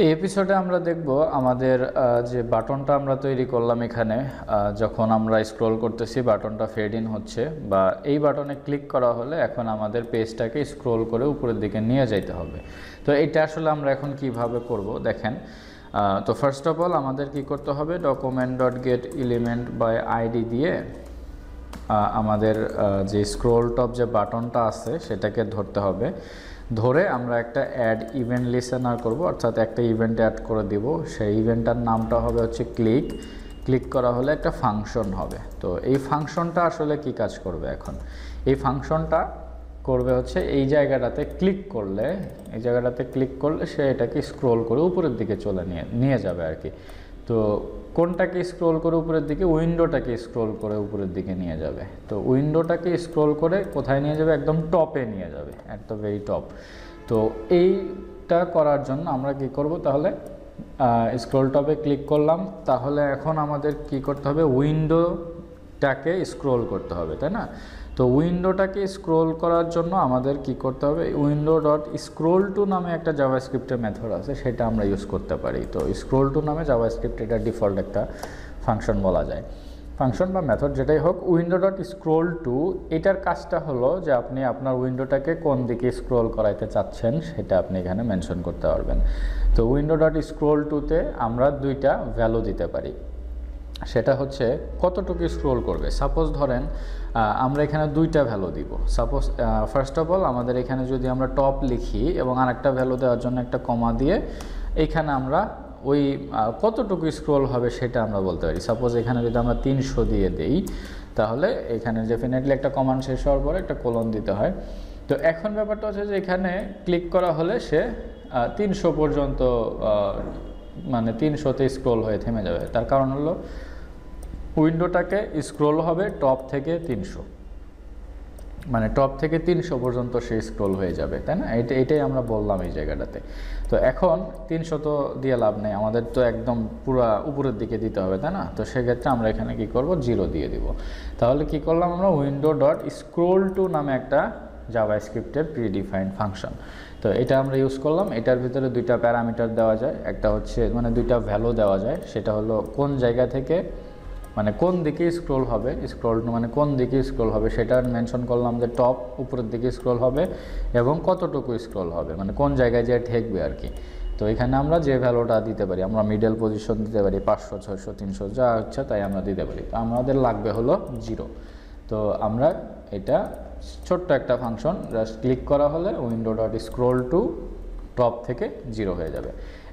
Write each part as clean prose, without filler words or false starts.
এই এপিসোডে আমরা দেখব আমাদের যে বাটনটা আমরা তৈরি করলাম এখানে যখন আমরা স্ক্রল করতেছি বাটনটা ফেড ইন হচ্ছে বা এই বাটনে ক্লিক করা হলে এখন আমাদের পেজটাকে স্ক্রল করে উপরের দিকে নিয়ে যেতে হবে। তো এটা আসলে আমরা এখন কিভাবে করব দেখেন। তো ফার্স্ট অফ অল আমাদের কি করতে হবে, document dot get element by ID দিয়ে আমাদের যে স্ক্রল টপ যে বাটনটা আছে সেটাকে ধরতে হবে। ধরে আমরা একটা অ্যাড ইভেন্ট লিসেনার করব, অর্থাৎ একটা ইভেন্ট অ্যাড করে দিব। সেই ইভেন্টটার নামটা হবে হচ্ছে ক্লিক করা হলে একটা ফাংশন হবে। তো এই ফাংশনটা আসলে কি কাজ করবে, এখন এই ফাংশনটা করবে হচ্ছে এই জায়গাটাতে ক্লিক করলে সে এটাকে স্ক্রল করে উপরের দিকে নিয়ে যাবে আর কি। তো কোনটাকে স্ক্রল করে উপরের দিকে, উইন্ডোটাকে স্ক্রল করে উপরের দিকে নিয়ে যাবে। তো উইন্ডোটাকে স্ক্রল করে কোথায় নিয়ে যাবে, একদম টপে নিয়ে যাবে, এট দ্য ভেরি টপ। তো এইটা করার জন্য আমরা কি করব, তাহলে স্ক্রল টপে ক্লিক করলাম। তাহলে এখন আমাদের কি করতে হবে, উইন্ডোটাকে স্ক্রল করতে হবে, তাই না? তো উইন্ডোটাকে স্ক্রল করার জন্য আমাদের কি করতে হবে, উইন্ডো ডট স্ক্রল টু নামে একটা জাভাস্ক্রিপ্টের মেথড আছে, সেটা আমরা ইউজ করতে পারি। তো স্ক্রল টু নামে জাভাস্ক্রিপ্ট এটা ডিফল্ট একটা ফাংশন বলা যায়, ফাংশন বা মেথড যেটাই হোক। উইন্ডো ডট স্ক্রল টু এটার কাজটা হলো যে আপনি আপনার উইন্ডোটাকে কোন দিকে স্ক্রল করাইতে চাচ্ছেন সেটা আপনি এখানে মেনশন করতে পারবেন। তো উইন্ডো ডট স্ক্রল টুতে আমরা দুইটা ভ্যালু দিতে পারি, সেটা হচ্ছে কতটুকু স্ক্রল করবে। সাপোজ ধরেন আমরা এখানে দুইটা ভ্যালু দিব। সাপোজ ফার্স্ট অফ অল আমাদের এখানে যদি আমরা টপ লিখি এবং আরেকটা ভ্যালু দেওয়ার জন্য একটা কমা দিয়ে এইখানে আমরা ওই কতটুকু স্ক্রল হবে সেটা আমরা বলতে পারি। সাপোজ এখানে যদি আমরা 300 দিয়ে দেই, তাহলে এখানে ডেফিনেটলি একটা কমান্ড শেষ হওয়ার পরে একটা কোলন দিতে হয়। তো এখন ব্যাপারটা হচ্ছে যে এখানে ক্লিক করা হলে সে 300 পর্যন্ত মানে 300তে স্ক্রল হয়ে থেমে যাবে। তার কারণ হলো উইন্ডোটাকে স্ক্রল হবে টপ থেকে 300, মানে টপ থেকে 300 পর্যন্ত সে স্ক্রল হয়ে যাবে, তাই না? এটাই আমরা বললাম এই জায়গাটাতে। তো এখন 300 তো দিয়ে লাভ নেই, আমাদের তো একদম পুরা উপরের দিকে দিতে হবে, তাই না? তো সেক্ষেত্রে আমরা এখানে কি করব, 0 দিয়ে দিব। তাহলে কি করলাম আমরা, উইন্ডো ডট স্ক্রল টু নামে একটা জাভাস্ক্রিপ্টের প্রিডিফাইন্ড ফাংশন। তো এটা আমরা ইউজ করলাম। এটার ভিতরে দুইটা প্যারামিটার দেওয়া যায়, একটা হচ্ছে মানে দুইটা ভ্যালু দেওয়া যায়, সেটা হলো কোন জায়গা থেকে মানে কোন দিকে স্ক্রল হবে, মানে কোন দিকে স্ক্রল হবে সেটা মেনশন করলাম যে টপ উপরের দিকে স্ক্রল হবে এবং কতটুকু স্ক্রল হবে, মানে কোন জায়গায় যে ঠেকবে আর কি। তো এখানে আমরা যে ভ্যালুটা দিতে পারি, আমরা মিডল পজিশন দিতে পারি 500, 600, 300 যা হচ্ছে তাই আমরা দিতে পারি। তো আমাদের লাগবে হলো 0। তো আমরা এটা ছোট্ট একটা ফাংশন, জাস্ট ক্লিক করা হলে window dot scroll to top থেকে 0 হয়ে যাবে।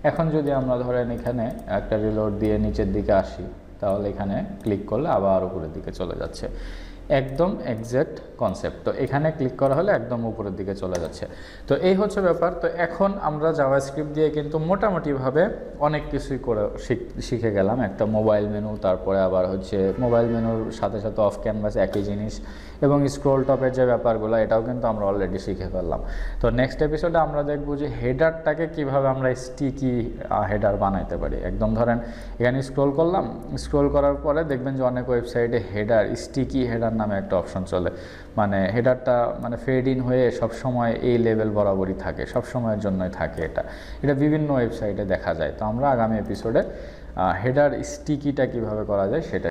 এখন যদি আমরা ধরেন এখানে একটা রিলোড দিয়ে নিচের দিকে আসি, তাহলে এখানে ক্লিক করলে আবার উপরের দিকে চলে যাচ্ছে, একদম এক্স্যাক্ট কনসেপ্ট। তো এখানে ক্লিক করা হলে একদম উপরের দিকে চলে যাচ্ছে। তো এই হচ্ছে ব্যাপার। তো এখন আমরা জাভাস্ক্রিপ্ট দিয়ে কিন্তু মোটামুটিভাবে অনেক কিছুই করে শিখে গেলাম। একটা মোবাইল মেনু, তারপরে আবার হচ্ছে মোবাইল মেনুর সাথে সাথে অফ ক্যানভাস একই জিনিস, এবং স্ক্রল টপের যে ব্যাপারগুলো এটাও কিন্তু আমরা অলরেডি শিখে ফেললাম। তো নেক্সট এপিসোডে আমরা দেখব যে হেডারটাকে কিভাবে আমরা স্টিকি হেডার বানাইতে পারি। একদম ধরেন এখানে স্ক্রল করার পরে দেখবেন যে অনেক ওয়েবসাইটে হেডার, স্টিকি হেডার নামে একটা অপশন চলে, মানে হেডারটা মানে ফেড ইন হয়ে সবসময় এই লেভেল বরাবরই থাকে, সবসময়ের জন্যই থাকে। এটা বিভিন্ন ওয়েবসাইটে দেখা যায়। তো আমরা আগামী এপিসোডে হেডার স্টিকিটা কিভাবে করা যায় সেটা